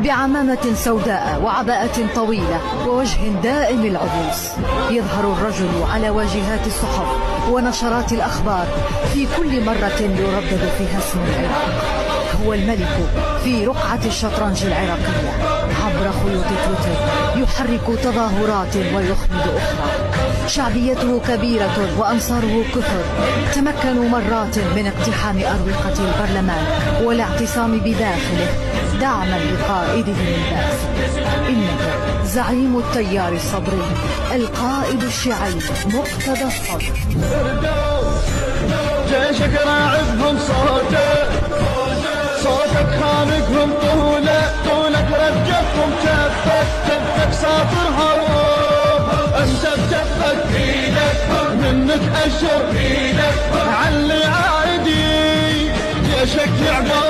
بعمامة سوداء وعباءة طويلة ووجه دائم العبوس، يظهر الرجل على واجهات الصحف ونشرات الأخبار في كل مرة يردد فيها اسم العراق. هو الملك في رقعة الشطرنج العراقية. عبر خيوط تويتر يحرك تظاهرات ويخمد أخرى. شعبيته كبيرة وأنصاره كثر، تمكنوا مرات من اقتحام أروقة البرلمان والاعتصام بداخله دعما لقائدهم البائس. إنه زعيم التيار الصدري، القائد الشيعي مقتدى الصدر. جيشك راعبهم صوتك خانقهم طولك رجفهم كفك ساطر هروب. انت بجفك ايدك منك اشر ايدك علي عادي. جيشك يعبر